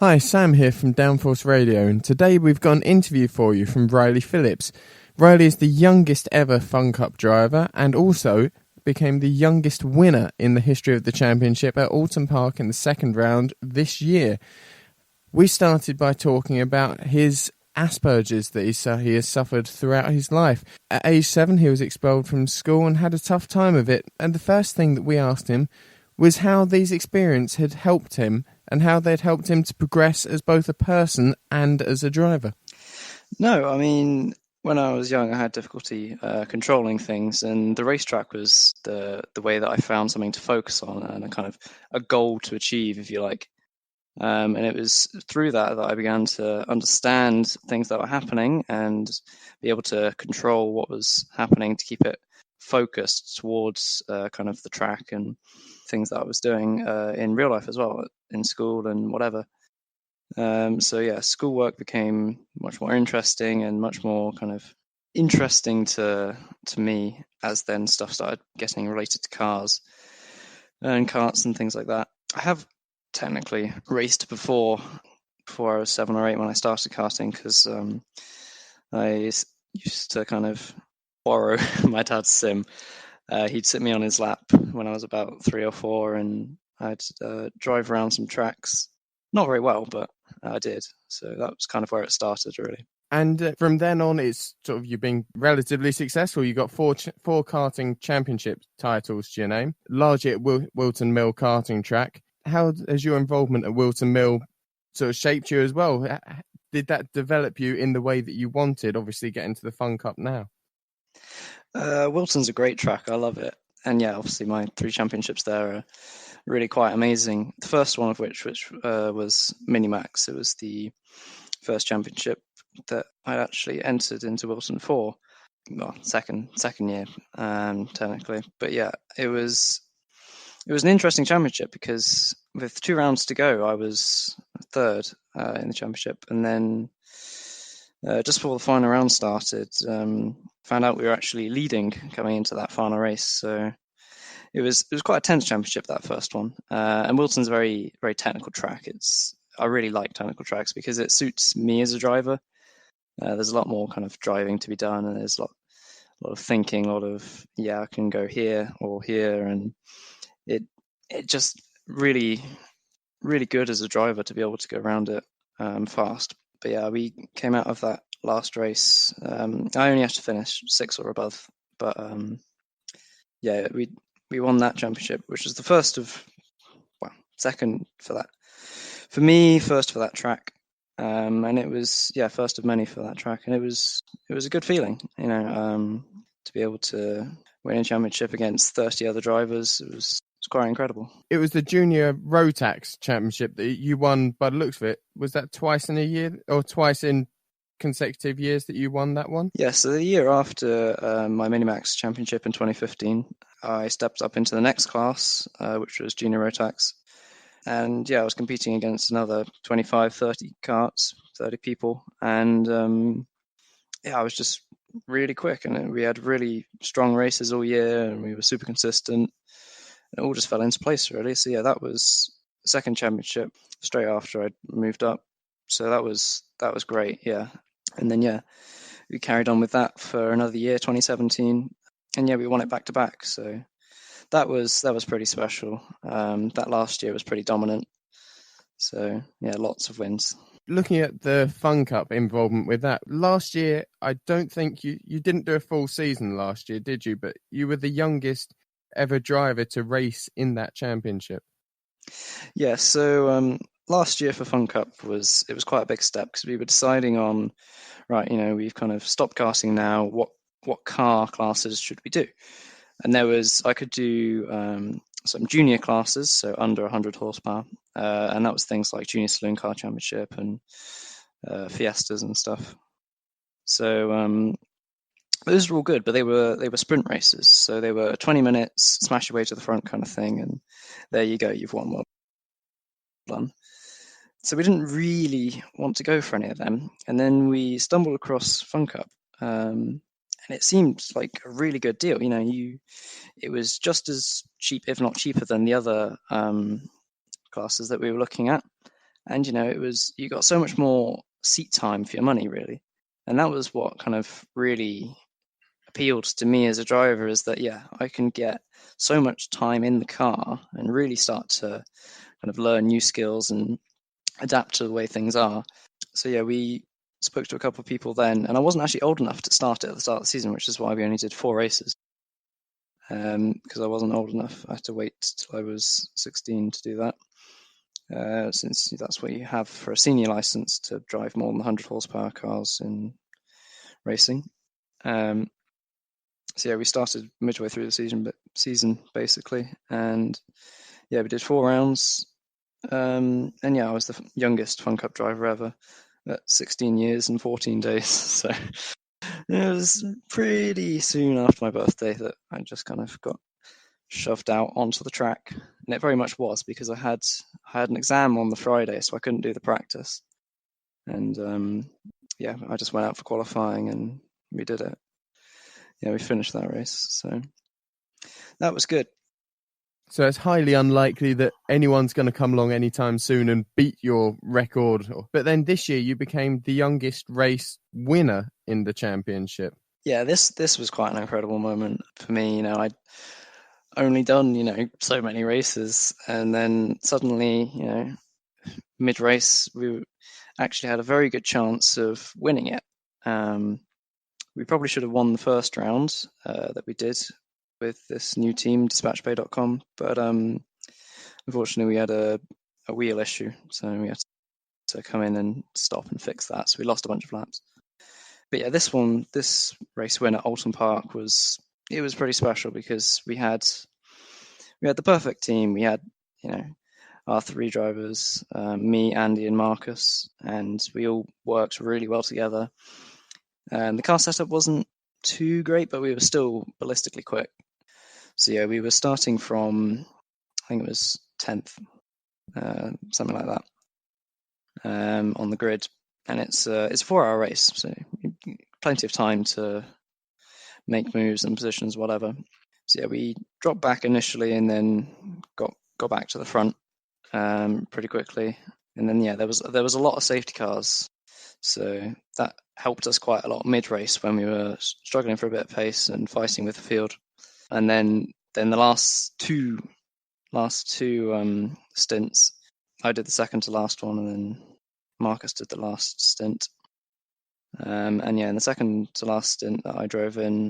Hi, Sam here from Downforce Radio, and today we've got an interview for you from Riley Phillips. Riley is the youngest ever Fun Cup driver and also became the youngest winner in the history of the championship at Oulton Park in the second round this year. We started by talking about his Aspergers that he has suffered throughout his life. At age 7, he was expelled from school and had a tough time of it, and the first thing that we asked him was how these experiences had helped him and how they'd helped him to progress as both a person and as a driver. No, I mean, when I was young, I had difficulty controlling things, and the racetrack was the way that I found something to focus on and a kind of a goal to achieve, if you like. And it was through that I began to understand things that were happening and be able to control what was happening to keep it focused towards kind of the track and things that I was doing in real life as well, in school and whatever. Schoolwork became much more interesting and much more kind of interesting to me as then stuff started getting related to cars and karts and things like that. I have technically raced before I was 7 or 8 when I started karting, because I used to kind of borrow my dad's sim. He'd sit me on his lap when I was about 3 or 4, and I'd drive around some tracks. Not very well, but I did. So that was kind of where it started, really. And from then on, it's sort of you being relatively successful. You got four karting championship titles to your name, largely at Wilton Mill karting track. How has your involvement at Wilton Mill sort of shaped you as well? Did that develop you in the way that you wanted, obviously getting to the Fun Cup now? Wilton's a great track. I love it. And yeah, obviously my 3 championships there are really quite amazing. The first one of which was Minimax. It was the first championship that I actually entered into Wilton for. Well, second year, technically. But yeah, it was an interesting championship because with 2 rounds to go, I was third in the championship, and then just before the final round started, found out we were actually leading coming into that final race. So it was quite a tense championship, that first one. And Wilton's a very, very technical track. I really like technical tracks because it suits me as a driver. There's a lot more kind of driving to be done, and there's a lot of thinking, a lot of I can go here or here, and it just really, really good as a driver to be able to go around it fast. But yeah, we came out of that last race. I only had to finish 6 or above, but we won that championship, which was the first of, second for that. For me, first for that track, and it was first of many for that track, and it was a good feeling, to be able to win a championship against 30 other drivers. It was quite incredible. It was the Junior Rotax Championship that you won, by the looks of it. Was that twice in a year, or twice in consecutive years that you won that one? Yeah, so the year after my Minimax Championship in 2015, I stepped up into the next class, which was Junior Rotax. And I was competing against another 25, 30 karts, 30 people. And I was just really quick, and we had really strong races all year, and we were super consistent. It all just fell into place, really. So that was the second championship straight after I moved up. So that was great, yeah. And then we carried on with that for another year, 2017, and we won it back to back. So that was pretty special. That last year was pretty dominant. So lots of wins. Looking at the Fun Cup involvement with that, last year, I don't think you didn't do a full season last year, did you? But you were the youngest ever driver to race in that championship. Yeah, so last year for Fun Cup it was quite a big step, because we were deciding on, we've kind of stopped karting now, what car classes should we do? And I could do some junior classes, so under 100 horsepower, and that was things like Junior Saloon Car Championship and Fiestas and stuff. So those were all good, but they were sprint races, so they were 20 minutes, smash your way to the front kind of thing, and there you go, you've won. Well done. So we didn't really want to go for any of them, and then we stumbled across Fun Cup, and it seemed like a really good deal. It was just as cheap, if not cheaper, than the other classes that we were looking at, And, you got so much more seat time for your money, really. And that was what kind of really appealed to me as a driver, is that, I can get so much time in the car and really start to kind of learn new skills and adapt to the way things are. So, we spoke to a couple of people then, and I wasn't actually old enough to start it at the start of the season, which is why we only did 4 races. Because I wasn't old enough. I had to wait till I was 16 to do that. Since that's what you have for a senior license, to drive more than 100 horsepower cars in racing. So we started midway through the season basically, and we did 4 rounds. And I was the youngest Fun Cup driver ever at 16 years and 14 days. So it was pretty soon after my birthday that I just kind of got shoved out onto the track, and it very much was because I had an exam on the Friday, so I couldn't do the practice. And I just went out for qualifying, and we did it. We finished that race, so that was good. So it's highly unlikely that anyone's going to come along anytime soon and beat your record. But then this year you became the youngest race winner in the championship. Yeah, this was quite an incredible moment for me. I'd only done, so many races, and then suddenly, mid-race, we actually had a very good chance of winning it. We probably should have won the first round that we did with this new team, dispatchbay.com, but unfortunately we had a wheel issue, so we had to come in and stop and fix that, so we lost a bunch of laps. But this race win at Oulton Park was pretty special, because we had the perfect team. We had our 3 drivers, me, Andy and Marcus, and we all worked really well together. And the car setup wasn't too great, but we were still ballistically quick. So we were starting from, I think it was 10th, something like that, on the grid. And it's a 4-hour race, so plenty of time to make moves and positions, whatever. So we dropped back initially, and then got back to the front pretty quickly. And then there was a lot of safety cars, so that helped us quite a lot mid-race when we were struggling for a bit of pace and fighting with the field. And then the last two stints, I did the second to last one, and then Marcus did the last stint. And in the second to last stint that I drove in,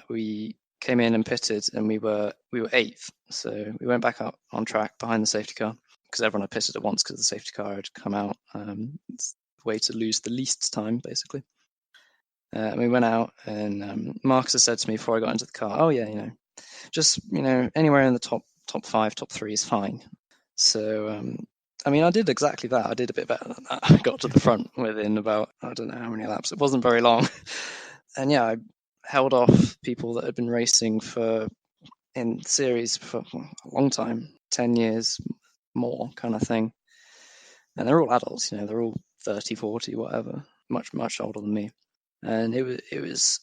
we came in and pitted, and we were 8th. So we went back up on track behind the safety car, because everyone had pitted at once because the safety car had come out. It's the way to lose the least time, basically. We went out, and Marcus had said to me before I got into the car, "Oh yeah, just anywhere in the top 5, top 3 is fine." So I did exactly that. I did a bit better than that. I got to the front within about, I don't know how many laps. It wasn't very long, and I held off people that had been racing in the series for a long time, 10 years more kind of thing. And they're all adults, they're all 30, 40, whatever, much, much older than me. And it was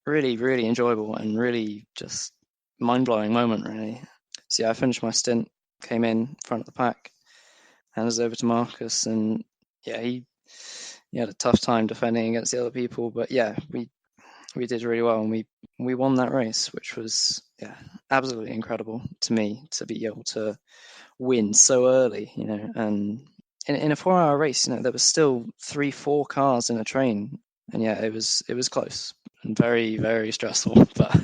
really, really enjoyable and really just mind-blowing moment, really. So I finished my stint, came in front of the pack, handed it over to Marcus, and he had a tough time defending against the other people, but we did really well, and we won that race, which was absolutely incredible to me, to be able to win so early, and in a 4-hour race, there was still 3-4 cars in a train, and it was close and very, very stressful, but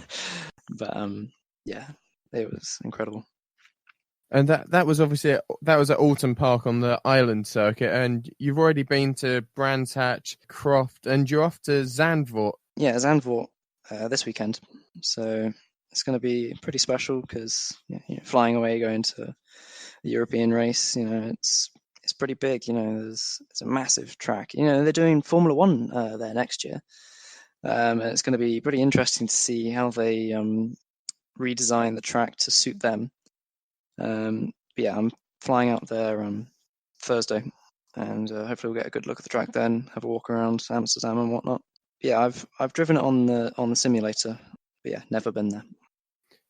it was incredible. And that was obviously that was at Oulton Park on the Island circuit, and you've already been to Brands Hatch, Croft, and you're off to Zandvoort. Yeah, Zandvoort this weekend, so it's going to be pretty special, because flying away, going to a European race, it's pretty big. It's a massive track. They're doing Formula One there next year, and it's going to be pretty interesting to see how they redesign the track to suit them. I'm flying out there Thursday, and hopefully we'll get a good look at the track then, have a walk around Amsterdam and whatnot. I've driven it on the simulator, but never been there.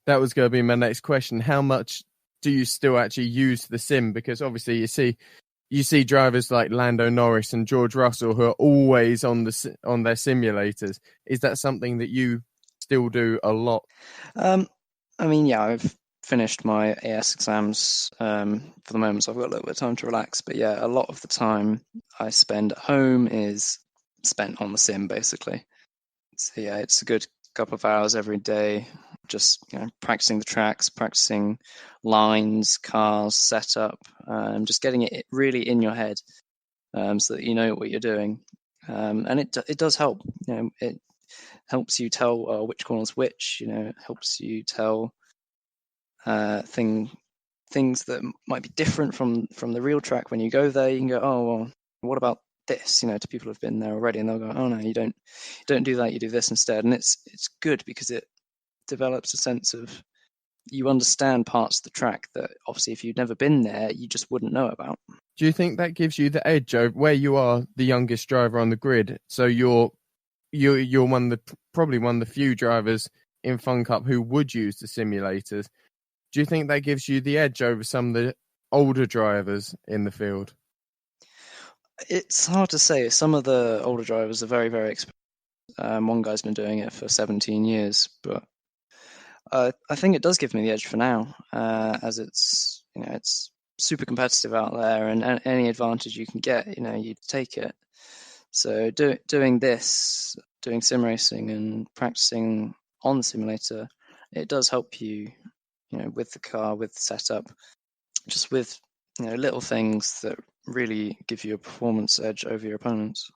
That was going to be my next question. How much do you still actually use the sim? Because obviously you see drivers like Lando Norris and George Russell who are always on their simulators. Is that something that you still do a lot? I mean, yeah, I've finished my AS exams for the moment, so I've got a little bit of time to relax. But yeah, a lot of the time I spend at home is spent on the sim, basically. So yeah, it's a good couple of hours every day, just practicing the tracks, practicing lines, cars, setup, just getting it really in your head, so that you know what you're doing. And it does help. It helps you tell which corner's which. It helps you tell things that might be different from the real track. When you go there, you can go, oh well, what about this? To people who've been there already, and they'll go, oh no, you don't do that, you do this instead. And it's good because it develops a sense of, you understand parts of the track that obviously if you'd never been there, you just wouldn't know about. Do you think that gives you the edge over where you are the youngest driver on the grid? So you're probably one of the few drivers in Fun Cup who would use the simulators. Do you think that gives you the edge over some of the older drivers in the field? It's hard to say. Some of the older drivers are very, very experienced. One guy's been doing it for 17 years, but I think it does give me the edge for now, as it's super competitive out there, and any advantage you can get, you take it. So doing sim racing and practicing on the simulator, it does help you, with the car, with the setup, just with little things that really give you a performance edge over your opponents.